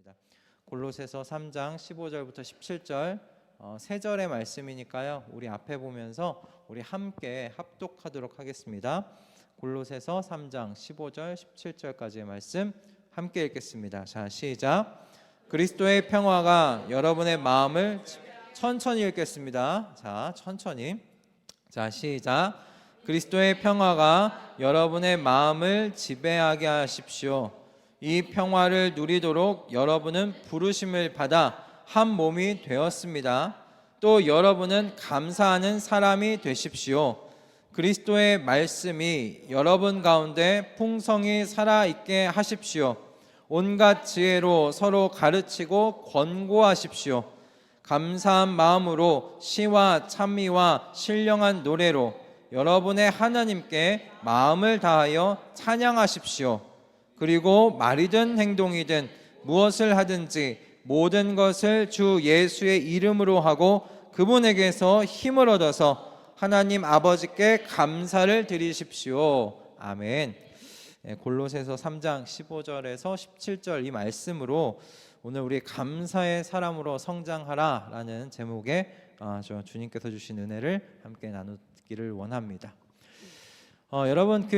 하겠습니다. 골로새서 3장 15절부터 17절 세 절의 말씀이니까요. 우리 앞에 보면서 우리 함께 합독하도록 하겠습니다. 골로새서 3장 15절 17절까지의 말씀 함께 읽겠습니다. 자, 시작. 그리스도의 평화가 여러분의 마음을 천천히 읽겠습니다. 자, 천천히. 자, 시작. 그리스도의 평화가 여러분의 마음을 지배하게 하십시오. 이 평화를 누리도록 여러분은 부르심을 받아 한 몸이 되었습니다. 또 여러분은 감사하는 사람이 되십시오. 그리스도의 말씀이 여러분 가운데 풍성히 살아있게 하십시오. 온갖 지혜로 서로 가르치고 권고하십시오. 감사한 마음으로 시와 찬미와 신령한 노래로 여러분의 하나님께 마음을 다하여 찬양하십시오. 그리고 말이든 행동이든 무엇을 하든지 모든 것을 주 예수의 이름으로 하고 그분에게서 힘을 얻어서 하나님 아버지께 감사를 드리십시오. 아멘. 골로새서 3장 15절에서 17절 이 말씀으로 오늘 우리 감사의 사람으로 성장하라 라는 제목의 주님께서 주신 은혜를 함께 나누기를 원합니다. 여러분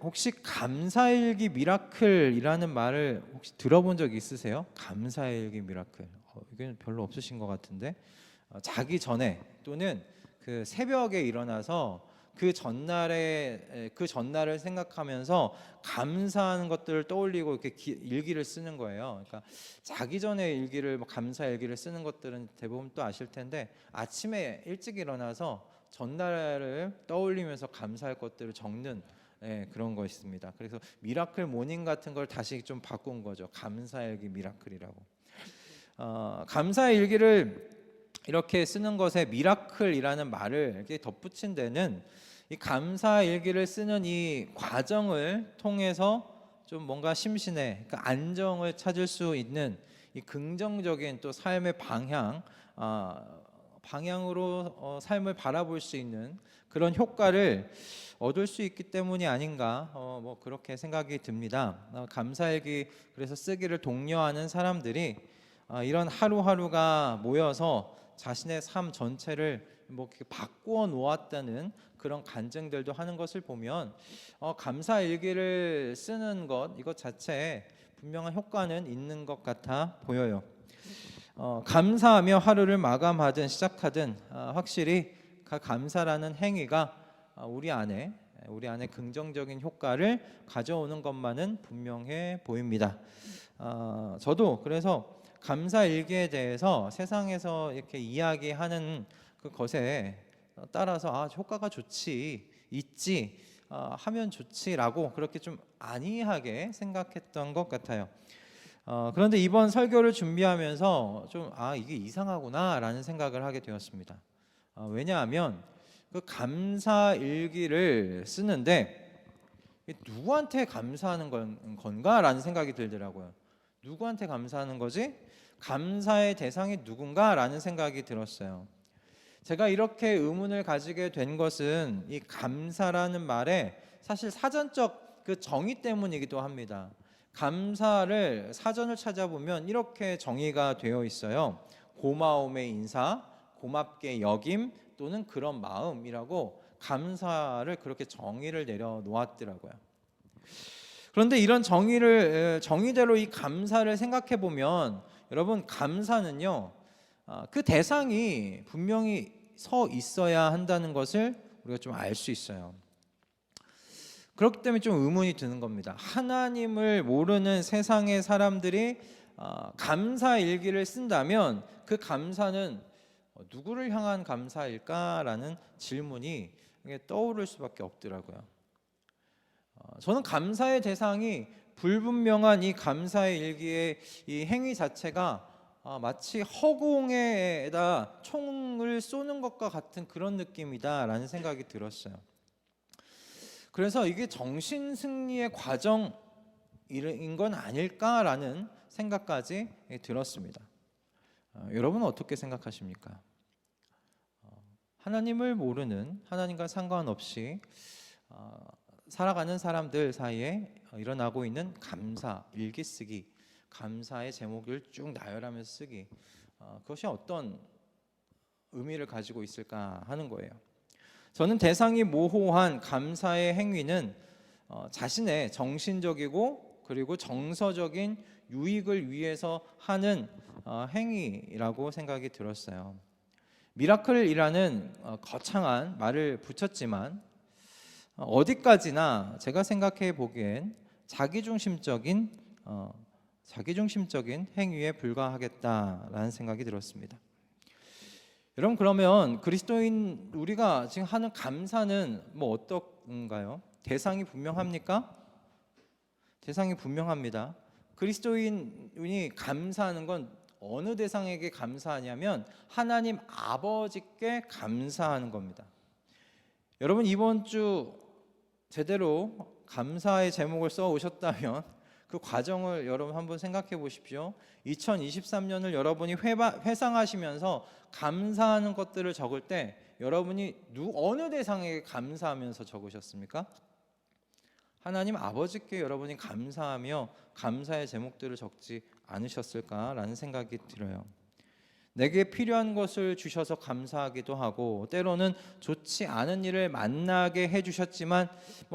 혹시 감사일기 미라클이라는 말을 혹시 들어본 적 있으세요? 감사일기 미라클. 이건 별로 없으신 것 같은데 자기 전에 또는 그 새벽에 일어나서 그 전날을 생각하면서 감사하는 것들을 떠올리고 이렇게 일기를 쓰는 거예요. 그러니까 자기 전에 일기를 감사 일기를 쓰는 것들은 대부분 또 아실 텐데 아침에 일찍 일어나서 전날을 떠올리면서 감사할 것들을 적는 그런 거 있습니다. 그래서 미라클 모닝 같은 걸 다시 좀 바꾼 거죠. 감사일기 미라클이라고. 감사일기를 이렇게 쓰는 것에 미라클이라는 말을 이렇게 덧붙인 데는 이 감사일기를 쓰는 이 과정을 통해서 좀 뭔가 심신에 그러니까 안정을 찾을 수 있는 이 긍정적인 또 삶의 방향으로 삶을 바라볼 수 있는 그런 효과를 얻을 수 있기 때문이 아닌가 그렇게 생각이 듭니다. 감사일기 그래서 쓰기를 독려하는 사람들이 이런 하루하루가 모여서 자신의 삶 전체를 바꾸어 놓았다는 그런 간증들도 하는 것을 보면 감사일기를 쓰는 이것 자체에 분명한 효과는 있는 것 같아 보여요. 감사하며 하루를 마감하든 시작하든 확실히 감사라는 행위가 우리 안에 긍정적인 효과를 가져오는 것만은 분명해 보입니다. 저도 그래서 감사일기에 대해서 세상에서 이렇게 이야기하는 그것에 따라서 효과가 있지 하면 좋지라고 그렇게 좀 안이하게 생각했던 것 같아요. 그런데 이번 설교를 준비하면서 좀 이게 이상하구나라는 생각을 하게 되었습니다. 왜냐하면 그 감사일기를 쓰는데 누구한테 감사하는 건가라는 생각이 들더라고요. 누구한테 감사하는 거지? 감사의 대상이 누군가라는 생각이 들었어요. 제가 이렇게 의문을 가지게 된 것은 이 감사라는 말에 사실 사전적 그 정의 때문이기도 합니다. 감사를 사전을 찾아보면 이렇게 정의가 되어 있어요. 고마움의 인사, 고맙게 여김 또는 그런 마음이라고 감사를 그렇게 정의를 내려놓았더라고요. 그런데 이런 정의대로 이 감사를 생각해 보면 여러분 감사는요 그 대상이 분명히 서 있어야 한다는 것을 우리가 좀 알 수 있어요. 그렇기 때문에 좀 의문이 드는 겁니다. 하나님을 모르는 세상의 사람들이 감사 일기를 쓴다면 그 감사는 누구를 향한 감사일까라는 질문이 떠오를 수밖에 없더라고요. 저는 감사의 대상이 불분명한 이 감사의 일기의 이 행위 자체가 마치 허공에다 총을 쏘는 것과 같은 그런 느낌이다라는 생각이 들었어요. 그래서 이게 정신승리의 과정인 건 아닐까라는 생각까지 들었습니다. 여러분은 어떻게 생각하십니까? 하나님을 모르는 하나님과 상관없이 살아가는 사람들 사이에 일어나고 있는 감사, 일기 쓰기, 감사의 제목을 쭉 나열하면서 쓰기, 그것이 어떤 의미를 가지고 있을까 하는 거예요. 저는 대상이 모호한 감사의 행위는 자신의 정신적이고 그리고 정서적인 유익을 위해서 하는 행위라고 생각이 들었어요. 미라클이라는 거창한 말을 붙였지만 어디까지나 제가 생각해 보기엔 자기중심적인 행위에 불과하겠다라는 생각이 들었습니다. 여러분, 그러면 그리스도인 우리가 지금 하는 감사는 뭐 어떤가요? 대상이 분명합니까? 대상이 분명합니다. 그리스도인이 감사하는 건 어느 대상에게 감사하냐면 하나님 아버지께 감사하는 겁니다. 여러분, 이번 주 제대로 감사의 제목을 써 오셨다면 그 과정을 여러분 한번 생각해 보십시오. 2023년을 여러분이 회상하시면서 감사하는 것들을 적을 때 여러분이 어느 대상에게 감사하면서 적으셨습니까? 하나님 아버지께 여러분이 감사하며 감사의 제목들을 적지 않으셨을까라는 생각이 들어요. 내게 필요한 것을 주셔서 감사하기도 하고, 때로는 좋지 않은 일을 만나게 해주셨지만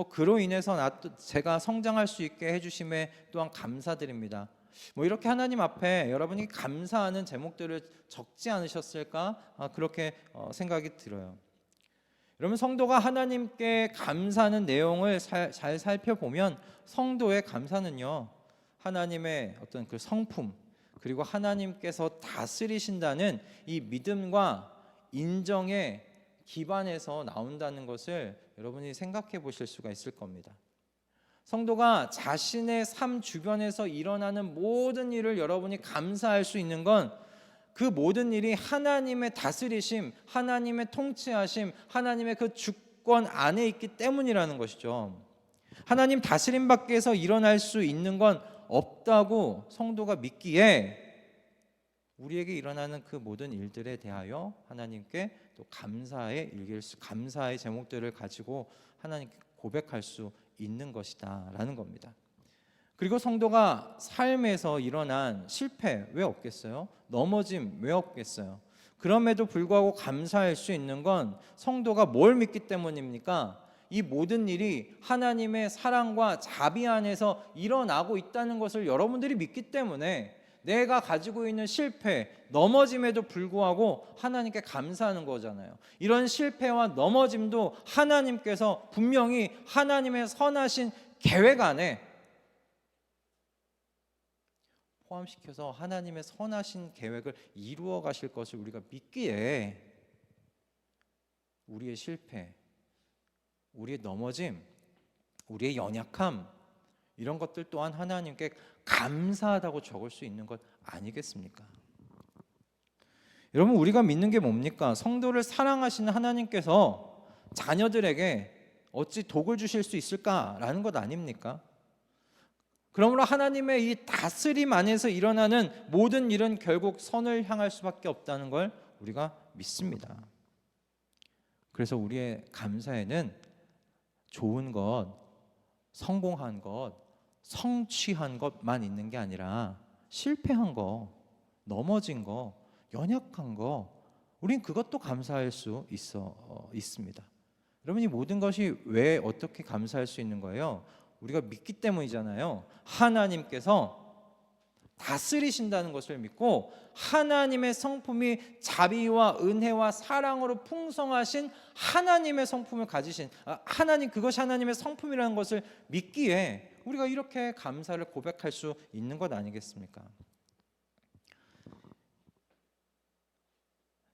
그로 인해서 제가 성장할 수 있게 해주심에 또한 감사드립니다. 이렇게 하나님 앞에 여러분이 감사하는 제목들을 적지 않으셨을까? 그렇게 생각이 들어요. 여러분, 성도가 하나님께 감사하는 내용을 잘 살펴보면 성도의 감사는요, 하나님의 어떤 그 성품, 그리고 하나님께서 다스리신다는 이 믿음과 인정의 기반에서 나온다는 것을 여러분이 생각해 보실 수가 있을 겁니다. 성도가 자신의 삶 주변에서 일어나는 모든 일을 여러분이 감사할 수 있는 건 그 모든 일이 하나님의 다스리심, 하나님의 통치하심, 하나님의 그 주권 안에 있기 때문이라는 것이죠. 하나님 다스림 밖에서 일어날 수 있는 건 없다고 성도가 믿기에 우리에게 일어나는 그 모든 일들에 대하여 하나님께 또 감사의 제목들을 가지고 하나님께 고백할 수 있는 것이다라는 겁니다. 그리고 성도가 삶에서 일어난 실패 왜 없겠어요? 넘어짐 왜 없겠어요? 그럼에도 불구하고 감사할 수 있는 건 성도가 뭘 믿기 때문입니까? 이 모든 일이 하나님의 사랑과 자비 안에서 일어나고 있다는 것을 여러분들이 믿기 때문에 내가 가지고 있는 실패, 넘어짐에도 불구하고 하나님께 감사하는 거잖아요. 이런 실패와 넘어짐도 하나님께서 분명히 하나님의 선하신 계획 안에 포함시켜서 하나님의 선하신 계획을 이루어 가실 것을 우리가 믿기에 우리의 실패, 우리의 넘어짐, 우리의 연약함, 이런 것들 또한 하나님께 감사하다고 적을 수 있는 것 아니겠습니까? 여러분, 우리가 믿는 게 뭡니까? 성도를 사랑하시는 하나님께서 자녀들에게 어찌 독을 주실 수 있을까라는 것 아닙니까? 그러므로 하나님의 이 다스림 안에서 일어나는 모든 일은 결국 선을 향할 수밖에 없다는 걸 우리가 믿습니다. 그래서 우리의 감사에는 좋은 것, 성공한 것, 성취한 것만 있는 게 아니라 실패한 거, 넘어진 거, 연약한 거, 우린 그것도 감사할 수 있습니다. 여러분, 이 모든 것이 왜 어떻게 감사할 수 있는 거예요? 우리가 믿기 때문이잖아요. 하나님께서 다스리신다는 것을 믿고 하나님의 성품이 자비와 은혜와 사랑으로 풍성하신 하나님의 성품을 가지신 하나님, 그것이 하나님의 성품이라는 것을 믿기에 우리가 이렇게 감사를 고백할 수 있는 것 아니겠습니까?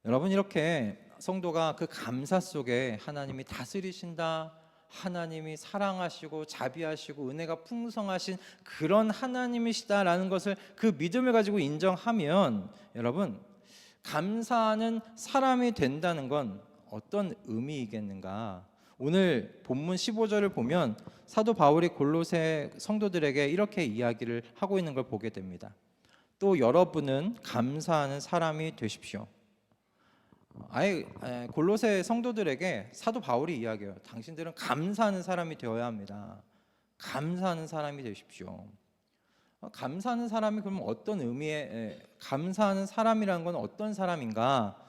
여러분, 이렇게 성도가 그 감사 속에 하나님이 다스리신다, 하나님이 사랑하시고 자비하시고 은혜가 풍성하신 그런 하나님이시다라는 것을, 그 믿음을 가지고 인정하면 여러분, 감사하는 사람이 된다는 건 어떤 의미이겠는가? 오늘 본문 15절을 보면 사도 바울이 골로새 성도들에게 이렇게 이야기를 하고 있는 걸 보게 됩니다. 또 여러분은 감사하는 사람이 되십시오. 골로새 성도들에게 사도 바울이 이야기해요. 당신들은 감사하는 사람이 되어야 합니다. 감사하는 사람이 되십시오. 감사하는 사람이 그럼 어떤 의미의 감사하는 사람이라는 건 어떤 사람인가?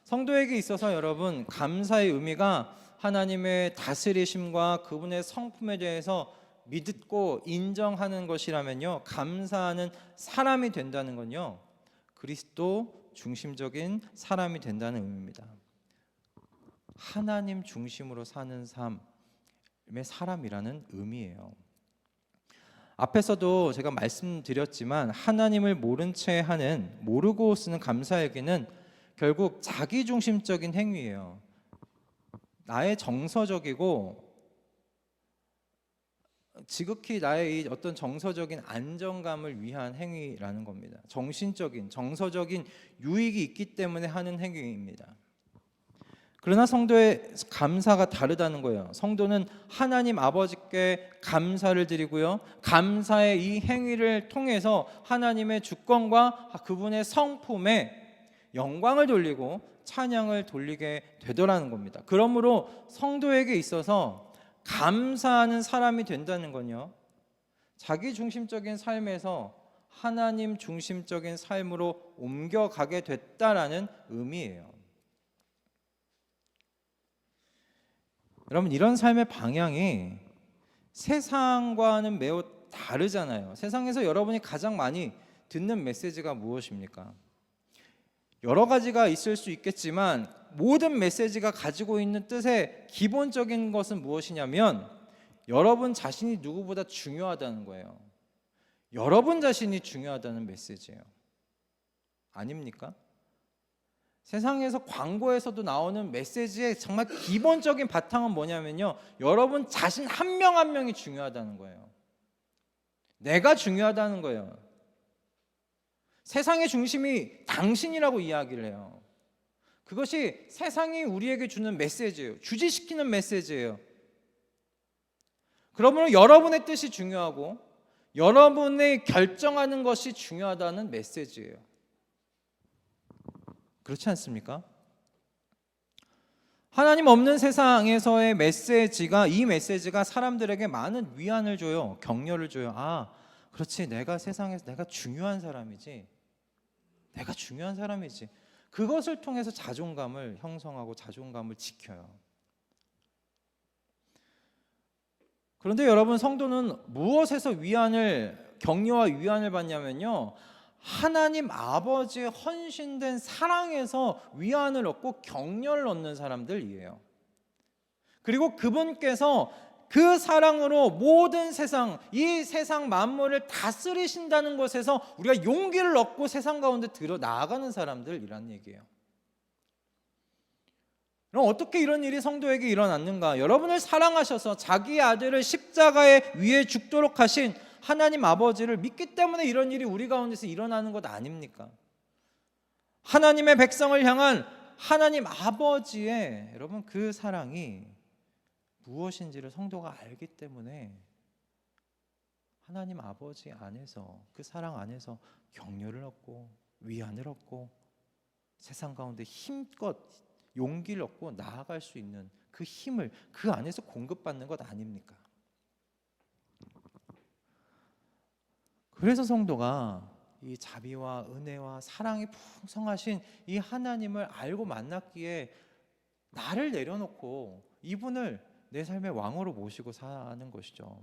성도에게 있어서 여러분, 감사의 의미가 하나님의 다스리심과 그분의 성품에 대해서 믿고 인정하는 것이라면요, 감사하는 사람이 된다는 건요, 그리스도 중심적인 사람이 된다는 의미입니다. 하나님 중심으로 사는 삶의 사람이라는 의미예요. 앞에서도 제가 말씀드렸지만 하나님을 모른 채 하는, 모르고 쓰는 감사에게는 결국 자기중심적인 행위예요. 나의 정서적이고 지극히 나의 이 어떤 정서적인 안정감을 위한 행위라는 겁니다. 정신적인, 정서적인 유익이 있기 때문에 하는 행위입니다. 그러나 성도의 감사가 다르다는 거예요. 성도는 하나님 아버지께 감사를 드리고요, 감사의 이 행위를 통해서 하나님의 주권과 그분의 성품에 영광을 돌리고 찬양을 돌리게 되더라는 겁니다. 그러므로 성도에게 있어서 감사하는 사람이 된다는 건요, 자기 중심적인 삶에서 하나님 중심적인 삶으로 옮겨가게 됐다라는 의미예요. 여러분, 이런 삶의 방향이 세상과는 매우 다르잖아요. 세상에서 여러분이 가장 많이 듣는 메시지가 무엇입니까? 여러 가지가 있을 수 있겠지만 모든 메시지가 가지고 있는 뜻의 기본적인 것은 무엇이냐면 여러분 자신이 누구보다 중요하다는 거예요. 여러분 자신이 중요하다는 메시지예요. 아닙니까? 세상에서 광고에서도 나오는 메시지의 정말 기본적인 바탕은 뭐냐면요, 여러분 자신 한 명 한 명이 중요하다는 거예요. 내가 중요하다는 거예요. 세상의 중심이 당신이라고 이야기를 해요. 그것이 세상이 우리에게 주는 메시지예요. 주지시키는 메시지예요. 그러므로 여러분의 뜻이 중요하고 여러분의 결정하는 것이 중요하다는 메시지예요. 그렇지 않습니까? 하나님 없는 세상에서의 메시지가, 이 메시지가 사람들에게 많은 위안을 줘요. 격려를 줘요. 아, 그렇지, 내가 세상에서 내가 중요한 사람이지. 내가 중요한 사람이지. 그것을 통해서 자존감을 형성하고 자존감을 지켜요. 그런데 여러분, 성도는 무엇에서 격려와 위안을 받냐면요, 하나님 아버지의 헌신된 사랑에서 위안을 얻고 격려를 얻는 사람들이에요. 그리고 그분께서 그 사랑으로 모든 세상, 이 세상 만물을 다스리신다는 것에서 우리가 용기를 얻고 세상 가운데 들어 나아가는 사람들이란 얘기예요. 그럼 어떻게 이런 일이 성도에게 일어났는가? 여러분을 사랑하셔서 자기 아들을 십자가에 위에 죽도록 하신 하나님 아버지를 믿기 때문에 이런 일이 우리 가운데서 일어나는 것 아닙니까? 하나님의 백성을 향한 하나님 아버지의 여러분 그 사랑이 무엇인지를 성도가 알기 때문에 하나님 아버지 안에서, 그 사랑 안에서 격려를 얻고 위안을 얻고 세상 가운데 힘껏 용기를 얻고 나아갈 수 있는 그 힘을 그 안에서 공급받는 것 아닙니까? 그래서 성도가 이 자비와 은혜와 사랑이 풍성하신 이 하나님을 알고 만났기에 나를 내려놓고 이분을 내 삶의 왕으로 모시고 사는 것이죠.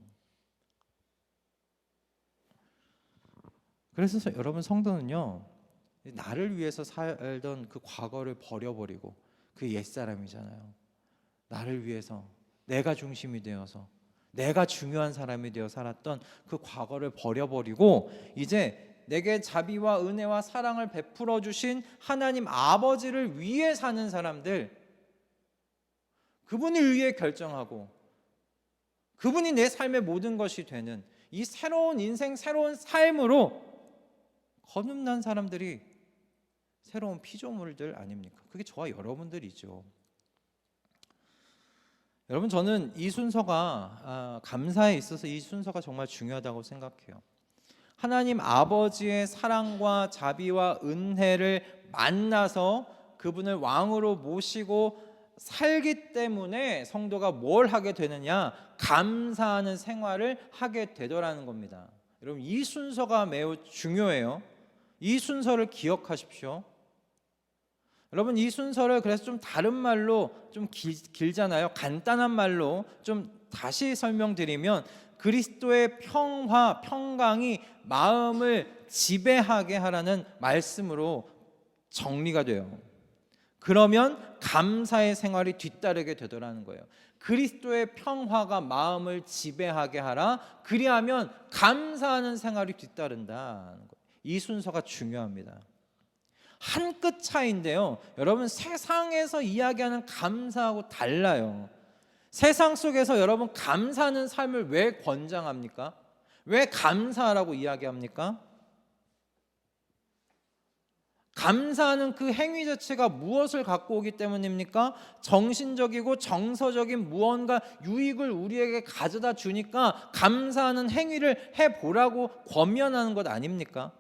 그래서 여러분, 성도는요, 나를 위해서 살던 그 과거를 버려버리고, 그 옛사람이잖아요. 나를 위해서 내가 중심이 되어서 내가 중요한 사람이 되어 살았던 그 과거를 버려버리고 이제 내게 자비와 은혜와 사랑을 베풀어 주신 하나님 아버지를 위해 사는 사람들, 그분을 위해 결정하고 그분이 내 삶의 모든 것이 되는 이 새로운 인생, 새로운 삶으로 거듭난 사람들이 새로운 피조물들 아닙니까? 그게 저와 여러분들이죠. 여러분, 저는 이 순서가 감사에 있어서 이 순서가 정말 중요하다고 생각해요. 하나님 아버지의 사랑과 자비와 은혜를 만나서 그분을 왕으로 모시고 살기 때문에 성도가 뭘 하게 되느냐? 감사하는 생활을 하게 되더라는 겁니다. 여러분 이 순서가 매우 중요해요. 이 순서를 기억하십시오. 여러분 이 순서를 그래서 좀 다른 말로 좀 길잖아요. 간단한 말로 좀 다시 설명드리면 그리스도의 평화, 평강이 마음을 지배하게 하라는 말씀으로 정리가 돼요. 그러면 감사의 생활이 뒤따르게 되더라는 거예요. 그리스도의 평화가 마음을 지배하게 하라. 그리하면 감사하는 생활이 뒤따른다는 거예요. 이 순서가 중요합니다. 한 끗 차이인데요. 여러분 세상에서 이야기하는 감사하고 달라요. 세상 속에서 여러분 감사하는 삶을 왜 권장합니까? 왜 감사하라고 이야기합니까? 감사하는 그 행위 자체가 무엇을 갖고 오기 때문입니까? 정신적이고 정서적인 무언가 유익을 우리에게 가져다 주니까 감사하는 행위를 해보라고 권면하는 것 아닙니까?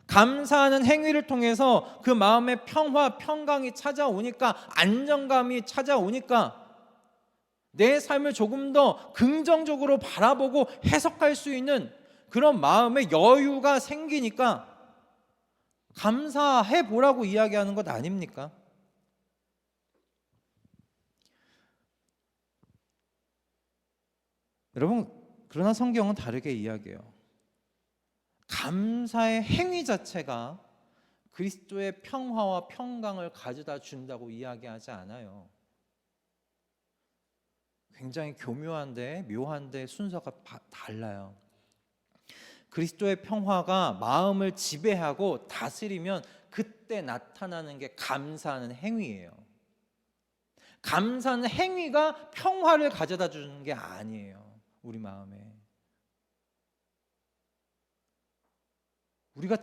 감사하는 행위를 통해서 그 마음의 평화, 평강이 찾아오니까, 안정감이 찾아오니까 내 삶을 조금 더 긍정적으로 바라보고 해석할 수 있는 그런 마음의 여유가 생기니까 감사해 보라고 이야기하는 것 아닙니까? 여러분, 그러나 성경은 다르게 이야기해요. 감사의 행위 자체가 그리스도의 평화와 평강을 가져다 준다고 이야기하지 않아요. 굉장히 교묘한데 묘한데 순서가 달라요. 그리스도의 평화가 마음을 지배하고 다스리면 그때 나타나는 게 감사하는 행위예요. 감사하는 행위가 평화를 가져다 주는 게 아니에요. 우리 마음에. 우리가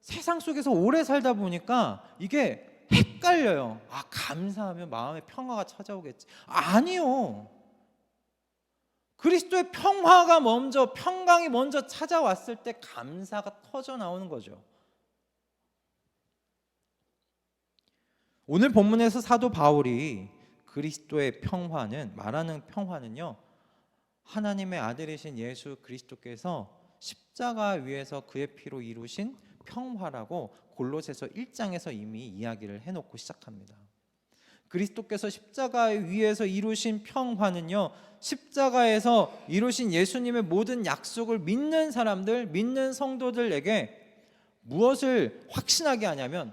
세상 속에서 오래 살다 보니까 이게 헷갈려요. 아, 감사하면 마음에 평화가 찾아오겠지. 아니요. 그리스도의 평화가 먼저, 평강이 먼저 찾아왔을 때 감사가 터져 나오는 거죠. 오늘 본문에서 사도 바울이 그리스도의 평화는, 말하는 평화는요, 하나님의 아들이신 예수 그리스도께서 십자가 위에서 그의 피로 이루신 평화라고 골로새서 1장에서 이미 이야기를 해놓고 시작합니다. 그리스도께서 십자가 위에서 이루신 평화는요, 십자가에서 이루신 예수님의 모든 약속을 믿는 사람들, 믿는 성도들에게 무엇을 확신하게 하냐면,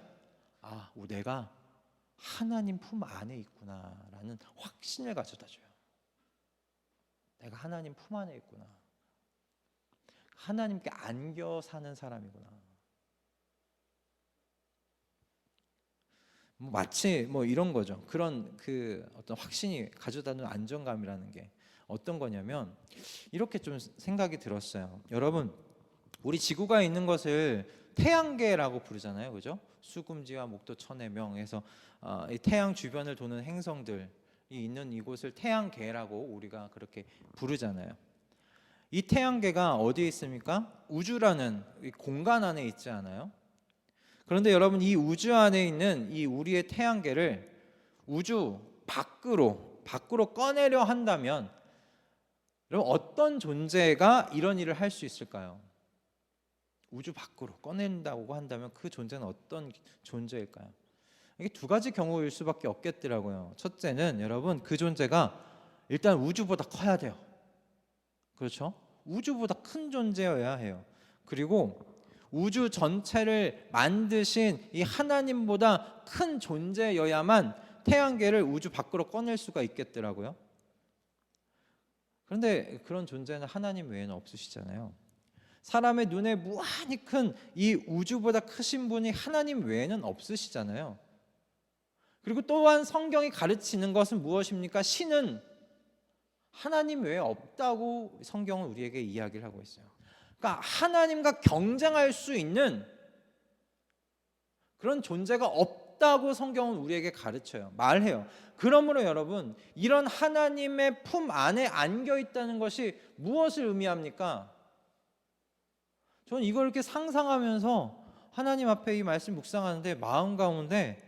아, 내가 하나님 품 안에 있구나라는 확신을 가져다 줘요. 내가 하나님 품 안에 있구나. 하나님께 안겨 사는 사람이구나. 마치 이런 거죠. 그런 그 어떤 확신이 가져다는 안정감이라는 게 어떤 거냐면 이렇게 좀 생각이 들었어요. 여러분, 우리 지구가 있는 것을 태양계라고 부르잖아요, 그죠? 수금지와 목도 천해명에서 이 태양 주변을 도는 행성들이 있는 이곳을 태양계라고 우리가 그렇게 부르잖아요. 이 태양계가 어디에 있습니까? 우주라는 이 공간 안에 있지 않아요? 그런데 여러분, 이 우주 안에 있는 이 우리의 태양계를 우주 밖으로 꺼내려 한다면 여러분, 어떤 존재가 이런 일을 할 수 있을까요? 우주 밖으로 꺼낸다고 한다면 그 존재는 어떤 존재일까요? 이게 두 가지 경우일 수밖에 없겠더라고요. 첫째는 여러분, 그 존재가 일단 우주보다 커야 돼요. 그렇죠? 우주보다 큰 존재여야 해요. 그리고 우주 전체를 만드신 이 하나님보다 큰 존재여야만 태양계를 우주 밖으로 꺼낼 수가 있겠더라고요. 그런데 그런 존재는 하나님 외에는 없으시잖아요. 사람의 눈에 무한히 큰 이 우주보다 크신 분이 하나님 외에는 없으시잖아요. 그리고 또한 성경이 가르치는 것은 무엇입니까? 신은 하나님 외에 없다고 성경은 우리에게 이야기를 하고 있어요. 그러니까 하나님과 경쟁할 수 있는 그런 존재가 없다고 성경은 우리에게 가르쳐요. 말해요. 그러므로 여러분, 이런 하나님의 품 안에 안겨 있다는 것이 무엇을 의미합니까? 저는 이걸 이렇게 상상하면서 하나님 앞에 이 말씀 묵상하는데 마음 가운데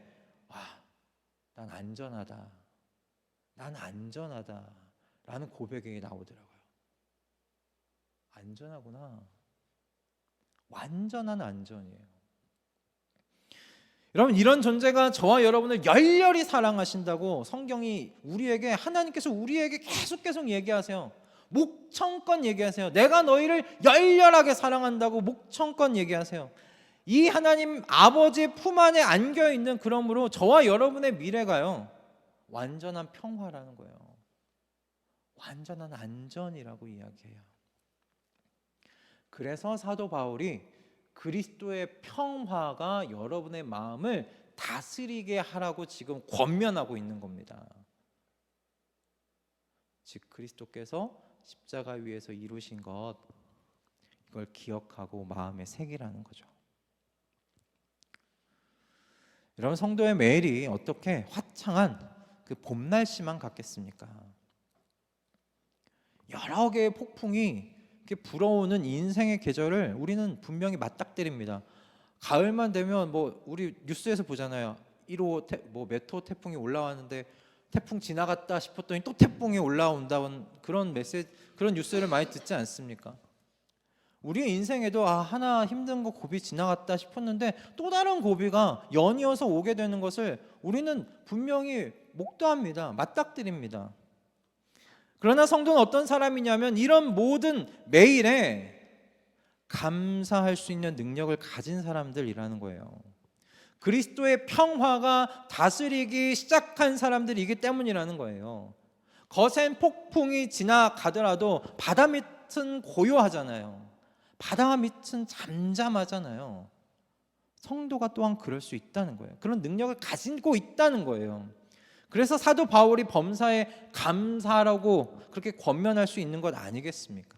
난 안전하다. 난 안전하다. 라는 고백이 나오더라고요. 안전하구나. 완전한 안전이에요. 여러분, 이런 존재가 저와 여러분을 열렬히 사랑하신다고 성경이 우리에게, 하나님께서 우리에게 계속 얘기하세요. 목청껏 얘기하세요. 내가 너희를 열렬하게 사랑한다고 목청껏 얘기하세요. 이 하나님 아버지의 품 안에 안겨 있는, 그러므로 저와 여러분의 미래가요, 완전한 평화라는 거예요. 완전한 안전이라고 이야기해요. 그래서 사도 바울이 그리스도의 평화가 여러분의 마음을 다스리게 하라고 지금 권면하고 있는 겁니다. 즉 그리스도께서 십자가 위에서 이루신 것, 이걸 기억하고 마음에 새기라는 거죠. 여러분, 성도의 매일이 어떻게 화창한 그 봄 날씨만 같겠습니까? 여러 개의 폭풍이 이렇게 불어오는 인생의 계절을 우리는 분명히 맞닥뜨립니다. 가을만 되면 뭐 우리 뉴스에서 보잖아요. 1호 몇 호 태풍이 올라왔는데 태풍 지나갔다 싶었더니 또 태풍이 올라온다는 그런 메시지, 그런 뉴스를 많이 듣지 않습니까? 우리의 인생에도 하나 힘든 거 고비 지나갔다 싶었는데 또 다른 고비가 연이어서 오게 되는 것을 우리는 분명히 목도합니다. 맞닥뜨립니다. 그러나 성도는 어떤 사람이냐면 이런 모든 매일에 감사할 수 있는 능력을 가진 사람들이라는 거예요. 그리스도의 평화가 다스리기 시작한 사람들이기 때문이라는 거예요. 거센 폭풍이 지나가더라도 바다 밑은 고요하잖아요. 바다 밑은 잠잠하잖아요. 성도가 또한 그럴 수 있다는 거예요. 그런 능력을 가지고 있다는 거예요. 그래서 사도 바울이 범사에 감사하라고 그렇게 권면할 수 있는 것 아니겠습니까?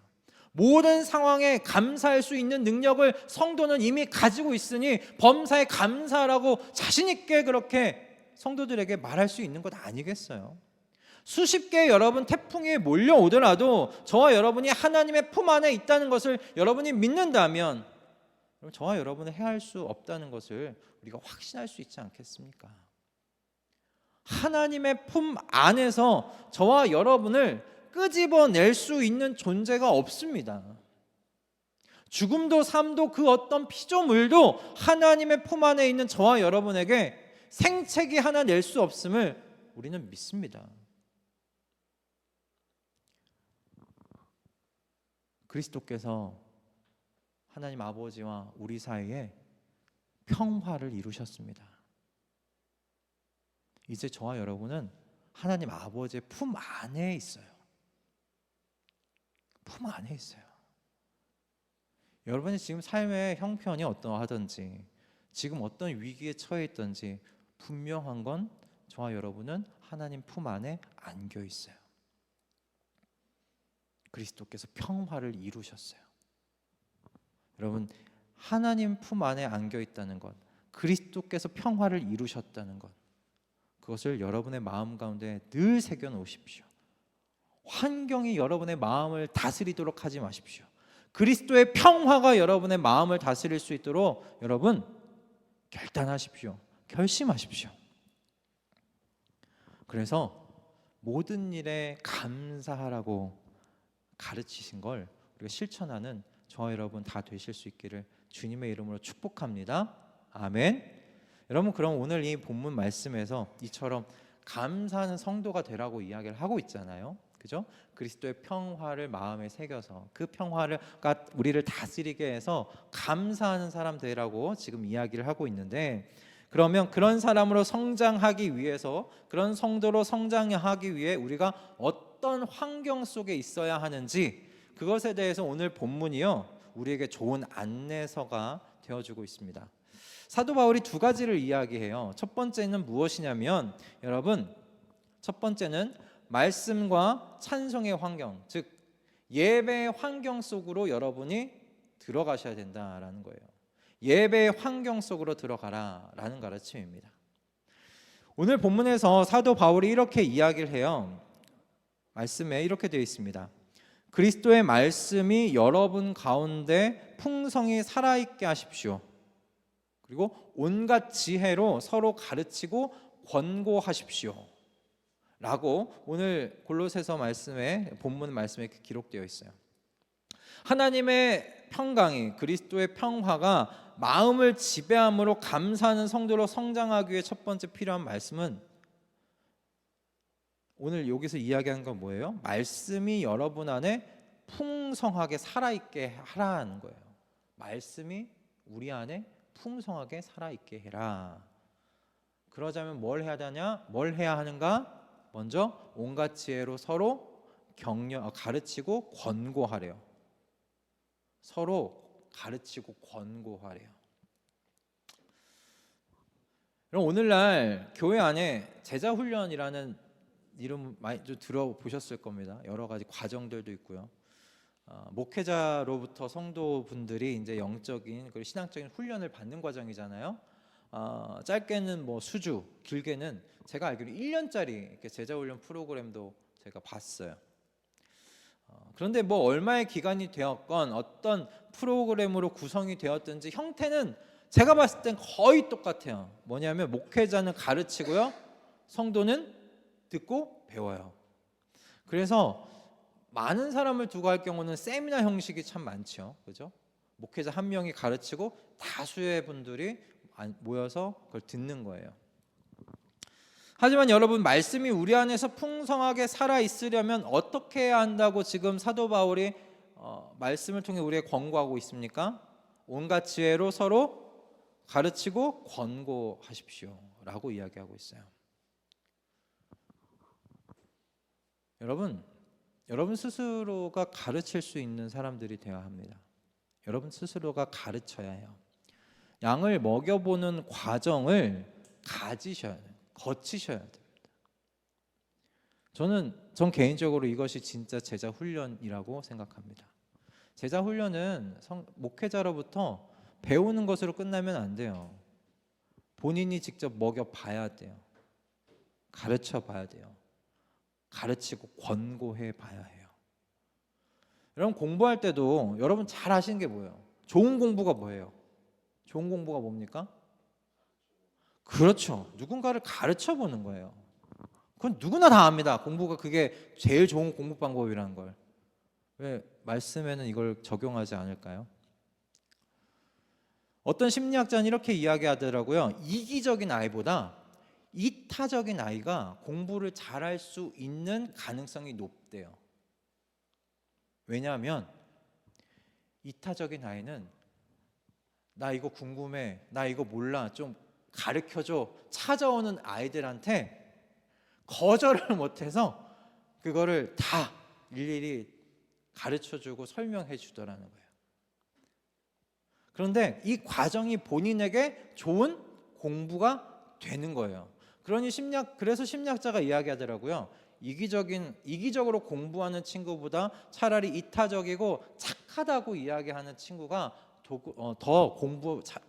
모든 상황에 감사할 수 있는 능력을 성도는 이미 가지고 있으니 범사에 감사하라고 자신 있게 그렇게 성도들에게 말할 수 있는 것 아니겠어요? 수십 개의 여러분 태풍이 몰려오더라도 저와 여러분이 하나님의 품 안에 있다는 것을 여러분이 믿는다면 저와 여러분은 해할 수 없다는 것을 우리가 확신할 수 있지 않겠습니까? 하나님의 품 안에서 저와 여러분을 끄집어낼 수 있는 존재가 없습니다. 죽음도 삶도 그 어떤 피조물도 하나님의 품 안에 있는 저와 여러분에게 생채기 하나 낼 수 없음을 우리는 믿습니다. 그리스도께서 하나님 아버지와 우리 사이에 평화를 이루셨습니다. 이제 저와 여러분은 하나님 아버지의 품 안에 있어요. 품 안에 있어요. 여러분이 지금 삶의 형편이 어떠하든지 지금 어떤 위기에 처해 있든지 분명한 건 저와 여러분은 하나님 품 안에 안겨 있어요. 그리스도께서 평화를 이루셨어요. 여러분, 하나님 품 안에 안겨 있다는 것, 그리스도께서 평화를 이루셨다는 것, 그것을 여러분의 마음 가운데 늘 새겨 놓으십시오. 환경이 여러분의 마음을 다스리도록 하지 마십시오. 그리스도의 평화가 여러분의 마음을 다스릴 수 있도록 여러분 결단하십시오. 결심하십시오. 그래서 모든 일에 감사하라고 가르치신 걸 우리가 실천하는 저와 여러분 다 되실 수 있기를 주님의 이름으로 축복합니다. 아멘. 여러분, 그럼 오늘 이 본문 말씀에서 이처럼 감사하는 성도가 되라고 이야기를 하고 있잖아요. 그죠? 그리스도의 평화를 마음에 새겨서 그 평화가 우리를 다스리게 해서 감사하는 사람 되라고 지금 이야기를 하고 있는데, 그러면 그런 사람으로 성장하기 위해서, 그런 성도로 성장하기 위해 우리가 어떤 환경 속에 있어야 하는지, 그것에 대해서 오늘 본문이요 우리에게 좋은 안내서가 되어주고 있습니다. 사도 바울이 두 가지를 이야기해요. 첫 번째는 무엇이냐면, 여러분, 첫 번째는 말씀과 찬송의 환경, 즉 예배의 환경 속으로 여러분이 들어가셔야 된다라는 거예요. 예배의 환경 속으로 들어가라라는 가르침입니다. 오늘 본문에서 사도 바울이 이렇게 이야기를 해요. 말씀에 이렇게 되어 있습니다. 그리스도의 말씀이 여러분 가운데 풍성히 살아있게 하십시오. 그리고 온갖 지혜로 서로 가르치고 권고하십시오 라고 오늘 골로새서 말씀에, 본문 말씀에 기록되어 있어요. 하나님의 평강이, 그리스도의 평화가 마음을 지배함으로 감사하는 성도로 성장하기 위해 첫 번째 필요한 말씀은, 오늘 여기서 이야기하는 건 뭐예요? 말씀이 여러분 안에 풍성하게 살아있게 하라는 거예요. 말씀이 우리 안에 풍성하게 살아있게 해라. 그러자면 뭘 해야 되냐? 뭘 해야 하는가? 먼저 온갖 지혜로 서로 가르치고 권고하래요. 서로 가르치고 권고하래요. 그럼 오늘날 교회 안에 제자훈련이라는 이름 많이 좀 들어보셨을 겁니다. 여러 가지 과정들도 있고요. 목회자로부터 성도분들이 이제 영적인 그리고 신앙적인 훈련을 받는 과정이잖아요. 짧게는 뭐 수주, 길게는 제가 알기로 1년짜리 제자훈련 프로그램도 제가 봤어요. 그런데 뭐 얼마의 기간이 되었건 어떤 프로그램으로 구성이 되었든지 형태는 제가 봤을 땐 거의 똑같아요. 뭐냐면 목회자는 가르치고요, 성도는 듣고 배워요. 그래서 많은 사람을 두고 할 경우는 세미나 형식이 참 많죠, 그죠? 목회자 한 명이 가르치고 다수의 분들이 모여서 그걸 듣는 거예요. 하지만 여러분, 말씀이 우리 안에서 풍성하게 살아 있으려면 어떻게 해야 한다고 지금 사도 바울이 말씀을 통해 우리에게 권고하고 있습니까? 온갖 지혜로 서로 가르치고 권고하십시오 라고 이야기하고 있어요. 여러분 스스로가 가르칠 수 있는 사람들이 되어야 합니다. 여러분 스스로가 가르쳐야 해요. 양을 먹여보는 과정을 거치셔야 됩니다. 전 개인적으로 이것이 진짜 제자 훈련이라고 생각합니다. 제자 훈련은 목회자로부터 배우는 것으로 끝나면 안 돼요. 본인이 직접 먹여봐야 돼요. 가르쳐봐야 돼요. 가르치고 권고해 봐야 해요. 여러분, 공부할 때도 여러분 잘 아시는 게 뭐예요? 좋은 공부가 뭐예요? 좋은 공부가 뭡니까? 그렇죠. 누군가를 가르쳐 보는 거예요. 그건 누구나 다 압니다. 공부가 그게 제일 좋은 공부 방법이라는 걸. 왜 말씀에는 이걸 적용하지 않을까요? 어떤 심리학자는 이렇게 이야기하더라고요. 이기적인 아이보다 이타적인 아이가 공부를 잘할 수 있는 가능성이 높대요. 왜냐하면 이타적인 아이는 나 이거 궁금해, 나 이거 몰라, 좀 가르쳐줘 찾아오는 아이들한테 거절을 못해서 그거를 다 일일이 가르쳐주고 설명해 주더라는 거예요. 그런데 이 과정이 본인에게 좋은 공부가 되는 거예요. 그래서 심리학자가 이야기하더라고요. 이기적으로 공부하는 친구보다 차라리 이타적이고 착하다고 이야기하는 친구가 더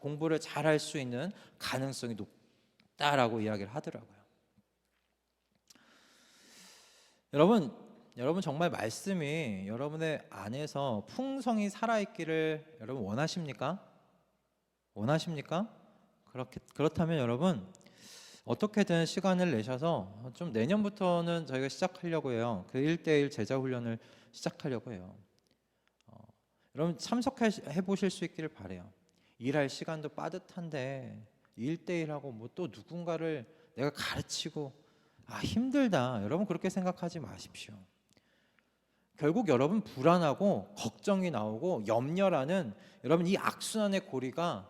공부를 잘할 수 있는 가능성이 높다라고 이야기를 하더라고요. 여러분 정말 말씀이 여러분의 안에서 풍성히 살아있기를 여러분 원하십니까? 그렇다면 여러분 어떻게든 시간을 내셔서 좀 내년부터는 저희가 시작하려고 해요. 그 1대1 제자 훈련을 시작하려고 해요. 여러분 참석해 보실 수 있기를 바라요. 일할 시간도 빠듯한데 1대1하고 뭐 또 누군가를 내가 가르치고 힘들다. 여러분 그렇게 생각하지 마십시오. 결국 여러분 불안하고 걱정이 나오고 염려라는 여러분 이 악순환의 고리가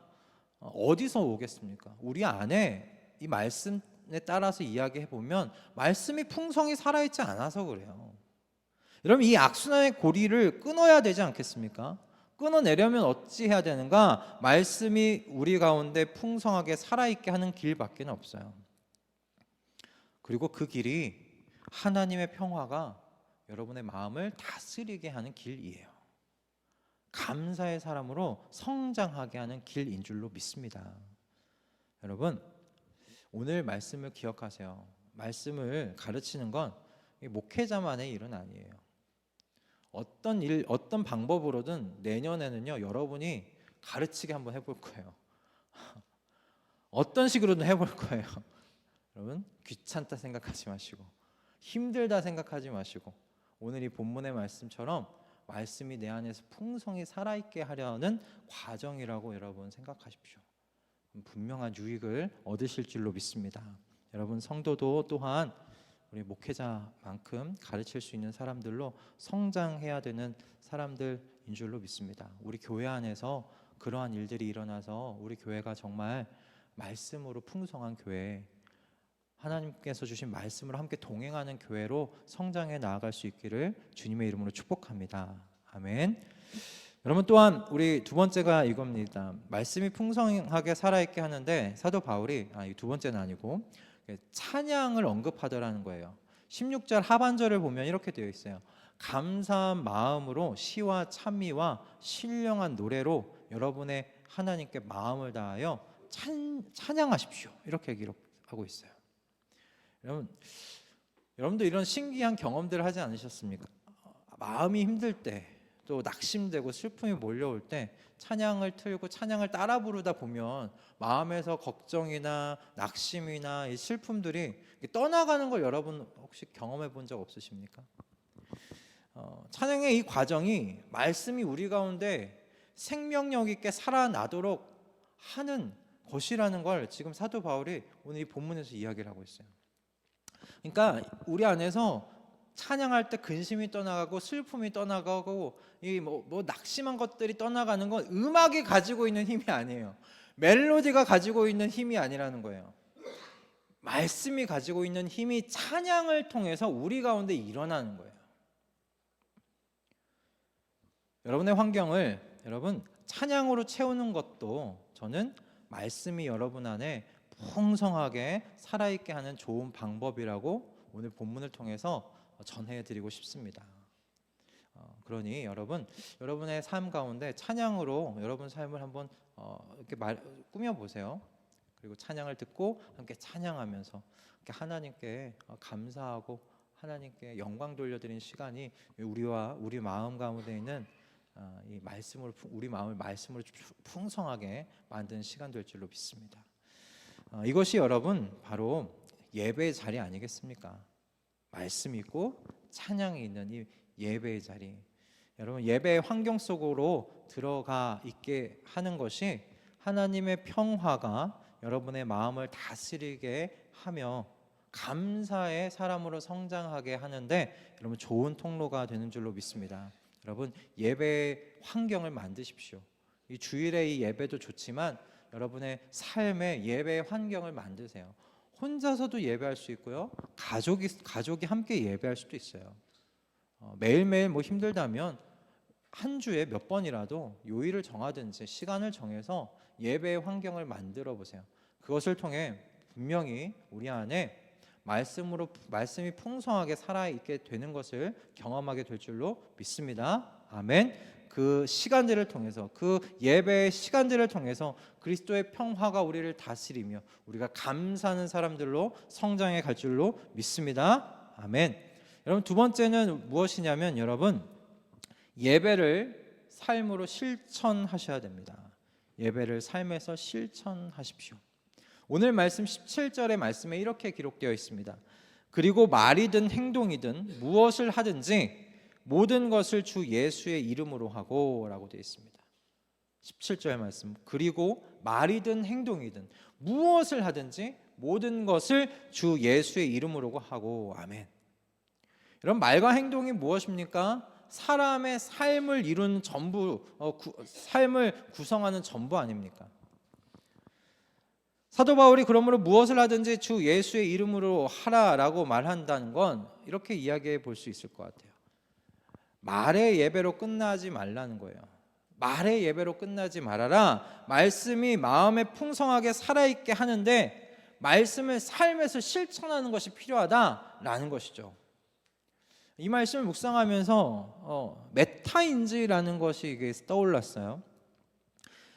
어디서 오겠습니까? 우리 안에 이 말씀에 따라서 이야기해 보면 말씀이 풍성히 살아있지 않아서 그래요. 여러분 이 악순환의 고리를 끊어야 되지 않겠습니까? 끊어내려면 어찌 해야 되는가? 말씀이 우리 가운데 풍성하게 살아있게 하는 길밖에 없어요. 그리고 그 길이 하나님의 평화가 여러분의 마음을 다스리게 하는 길이에요. 감사의 사람으로 성장하게 하는 길인 줄로 믿습니다. 여러분 오늘 말씀을 기억하세요. 말씀을 가르치는 건 목회자만의 일은 아니에요. 어떤 방법으로든 내년에는요 여러분이 가르치게 한번 해볼 거예요. 어떤 식으로든 해볼 거예요. 여러분 귀찮다 생각하지 마시고 힘들다 생각하지 마시고 오늘 이 본문의 말씀처럼 말씀이 내 안에서 풍성히 살아있게 하려는 과정이라고 여러분 생각하십시오. 분명한 유익을 얻으실 줄로 믿습니다. 여러분 성도도 또한 우리 목회자만큼 가르칠 수 있는 사람들로 성장해야 되는 사람들인 줄로 믿습니다. 우리 교회 안에서 그러한 일들이 일어나서 우리 교회가 정말 말씀으로 풍성한 교회, 하나님께서 주신 말씀으로 함께 동행하는 교회로 성장해 나아갈 수 있기를 주님의 이름으로 축복합니다. 아멘. 여러분 또한 우리 두 번째가 이겁니다. 말씀이 풍성하게 살아있게 하는데 사도 바울이 이 두 번째는 아니고 찬양을 언급하더라는 거예요. 16절 하반절을 보면 이렇게 되어 있어요. 감사한 마음으로 시와 찬미와 신령한 노래로 여러분의 하나님께 마음을 다하여 찬양하십시오. 이렇게 기록하고 있어요. 여러분도 이런 신기한 경험들을 하지 않으셨습니까? 마음이 힘들 때, 또 낙심되고 슬픔이 몰려올 때 찬양을 틀고 찬양을 따라 부르다 보면 마음에서 걱정이나 낙심이나 이 슬픔들이 떠나가는 걸 여러분 혹시 경험해 본 적 없으십니까? 찬양의 이 과정이 말씀이 우리 가운데 생명력 있게 살아나도록 하는 것이라는 걸 지금 사도 바울이 오늘 이 본문에서 이야기를 하고 있어요. 그러니까 우리 안에서 찬양할 때 근심이 떠나가고 슬픔이 떠나가고 이 낙심한 것들이 떠나가는 건 음악이 가지고 있는 힘이 아니에요. 멜로디가 가지고 있는 힘이 아니라는 거예요. 말씀이 가지고 있는 힘이 찬양을 통해서 우리 가운데 일어나는 거예요. 여러분의 환경을 여러분 찬양으로 채우는 것도 저는 말씀이 여러분 안에 풍성하게 살아있게 하는 좋은 방법이라고 오늘 본문을 통해서 전해드리고 싶습니다. 그러니 여러분의 삶 가운데 찬양으로 여러분 삶을 한번 이렇게 꾸며보세요. 그리고 찬양을 듣고 함께 찬양하면서 함께 하나님께 감사하고 하나님께 영광 돌려드리는 시간이 우리 마음 가운데 있는 이 말씀으로 우리 마음을 말씀으로 풍성하게 만드는 시간 될 줄로 믿습니다. 이것이 여러분 바로 예배의 자리 아니겠습니까? 말씀이 있고 찬양이 있는 이 예배의 자리. 여러분 예배의 환경 속으로 들어가 있게 하는 것이 하나님의 평화가 여러분의 마음을 다스리게 하며 감사의 사람으로 성장하게 하는데 여러분 좋은 통로가 되는 줄로 믿습니다. 여러분 예배의 환경을 만드십시오. 이 주일의 이 예배도 좋지만 여러분의 삶의 예배의 환경을 만드세요. 혼자서도 예배할 수 있고요. 가족이 함께 예배할 수도 있어요. 매일매일 힘들다면 한 주에 몇 번이라도 요일을 정하든지 시간을 정해서 예배의 환경을 만들어 보세요. 그것을 통해 분명히 우리 안에 말씀이 풍성하게 살아있게 되는 것을 경험하게 될 줄로 믿습니다. 아멘. 그 시간들을 통해서 그 예배의 시간들을 통해서 그리스도의 평화가 우리를 다스리며 우리가 감사하는 사람들로 성장해 갈 줄로 믿습니다. 아멘. 여러분 두 번째는 무엇이냐면 여러분 예배를 삶으로 실천하셔야 됩니다. 예배를 삶에서 실천하십시오. 오늘 말씀 17절의 말씀에 이렇게 기록되어 있습니다. 그리고 말이든 행동이든 무엇을 하든지 모든 것을 주 예수의 이름으로 하고 라고 되어 있습니다. 17절 말씀. 그리고 말이든 행동이든 무엇을 하든지 모든 것을 주 예수의 이름으로 하고. 아멘. 여러분 말과 행동이 무엇입니까? 사람의 삶을 이루는 전부, 삶을 구성하는 전부 아닙니까? 사도 바울이 그러므로 무엇을 하든지 주 예수의 이름으로 하라라고 말한다는 건 이렇게 이야기해 볼 수 있을 것 같아요. 말의 예배로 끝나지 말라는 거예요. 말의 예배로 끝나지 말아라. 말씀이 마음에 풍성하게 살아있게 하는데 말씀을 삶에서 실천하는 것이 필요하다라는 것이죠. 이 말씀을 묵상하면서 메타인지라는 것이 이게 떠올랐어요.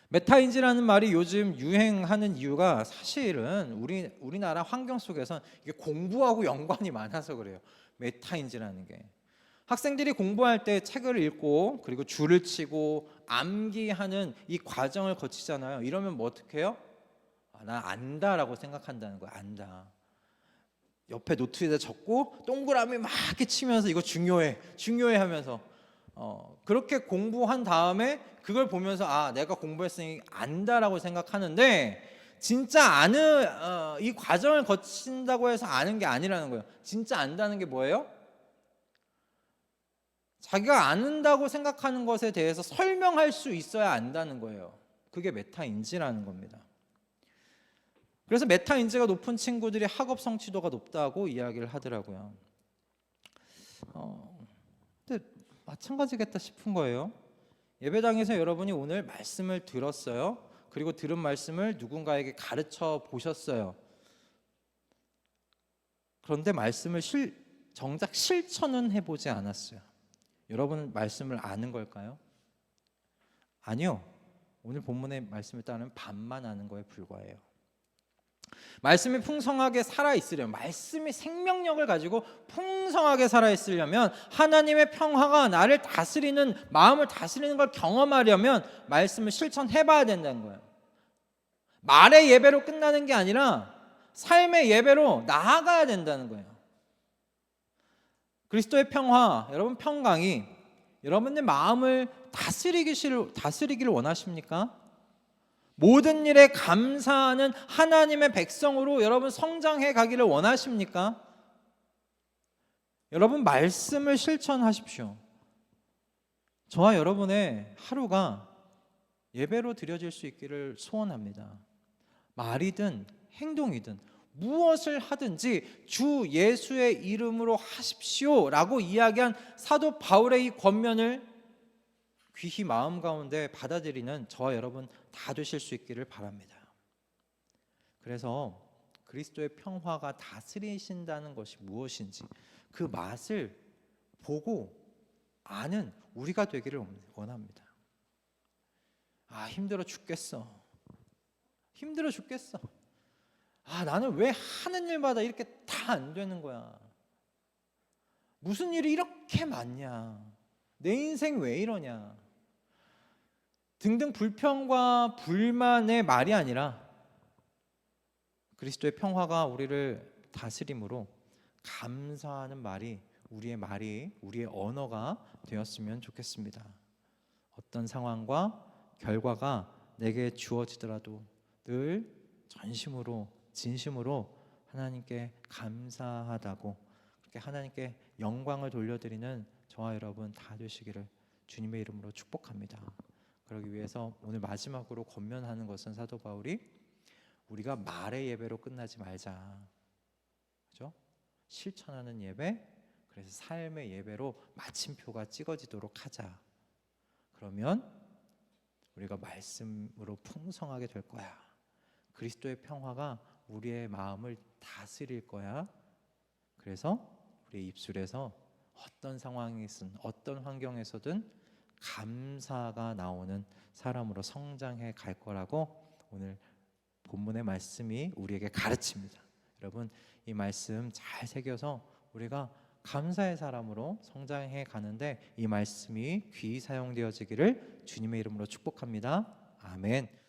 메타인지라는 말이 요즘 유행하는 이유가 사실은 우리나라 환경 속에서 이게 공부하고 연관이 많아서 그래요. 메타인지라는 게 학생들이 공부할 때 책을 읽고 그리고 줄을 치고 암기하는 이 과정을 거치잖아요. 이러면 뭐 어떻게 해요? 나 안다라고 생각한다는 거야. 안다. 옆에 노트에다 적고 동그라미 막 이렇게 치면서 이거 중요해 하면서 그렇게 공부한 다음에 그걸 보면서 내가 공부했으니 안다라고 생각하는데, 진짜 이 과정을 거친다고 해서 아는 게 아니라는 거예요. 진짜 안다는 게 뭐예요? 자기가 안다고 생각하는 것에 대해서 설명할 수 있어야 안다는 거예요. 그게 메타인지라는 겁니다. 그래서 메타인지가 높은 친구들이 학업 성취도가 높다고 이야기를 하더라고요. 근데 마찬가지겠다 싶은 거예요. 예배당에서 여러분이 오늘 말씀을 들었어요. 그리고 들은 말씀을 누군가에게 가르쳐 보셨어요. 그런데 말씀을 정작 실천은 해보지 않았어요. 여러분은 말씀을 아는 걸까요? 아니요. 오늘 본문의 말씀을 따르면 반만 아는 거에 불과해요. 말씀이 풍성하게 살아있으려면, 말씀이 생명력을 가지고 풍성하게 살아있으려면, 하나님의 평화가 나를 다스리는, 마음을 다스리는 걸 경험하려면 말씀을 실천해봐야 된다는 거예요. 말의 예배로 끝나는 게 아니라 삶의 예배로 나아가야 된다는 거예요. 그리스도의 평화, 여러분 평강이 여러분의 마음을 다스리기를 원하십니까? 모든 일에 감사하는 하나님의 백성으로 여러분 성장해 가기를 원하십니까? 여러분 말씀을 실천하십시오. 저와 여러분의 하루가 예배로 드려질 수 있기를 소원합니다. 말이든 행동이든 무엇을 하든지 주 예수의 이름으로 하십시오 라고 이야기한 사도 바울의 이 권면을 귀히 마음 가운데 받아들이는 저와 여러분 다 되실 수 있기를 바랍니다. 그래서 그리스도의 평화가 다스리신다는 것이 무엇인지 그 맛을 보고 아는 우리가 되기를 원합니다. 힘들어 죽겠어. 힘들어 죽겠어. 나는 왜 하는 일마다 이렇게 다 안 되는 거야? 무슨 일이 이렇게 많냐? 내 인생 왜 이러냐? 등등 불평과 불만의 말이 아니라 그리스도의 평화가 우리를 다스림으로 감사하는 말이 우리의 언어가 되었으면 좋겠습니다. 어떤 상황과 결과가 내게 주어지더라도 늘 전심으로 진심으로 하나님께 감사하다고, 그렇게 하나님께 영광을 돌려드리는 저와 여러분 다 되시기를 주님의 이름으로 축복합니다. 그러기 위해서 오늘 마지막으로 권면하는 것은 사도 바울이 우리가 말의 예배로 끝나지 말자, 그죠? 실천하는 예배, 그래서 삶의 예배로 마침표가 찍어지도록 하자. 그러면 우리가 말씀으로 풍성하게 될 거야. 그리스도의 평화가 우리의 마음을 다스릴 거야. 그래서 우리의 입술에서 어떤 상황이든 어떤 환경에서든 감사가 나오는 사람으로 성장해 갈 거라고 오늘 본문의 말씀이 우리에게 가르칩니다. 여러분 이 말씀 잘 새겨서 우리가 감사의 사람으로 성장해 가는데 이 말씀이 귀히 사용되어지기를 주님의 이름으로 축복합니다. 아멘.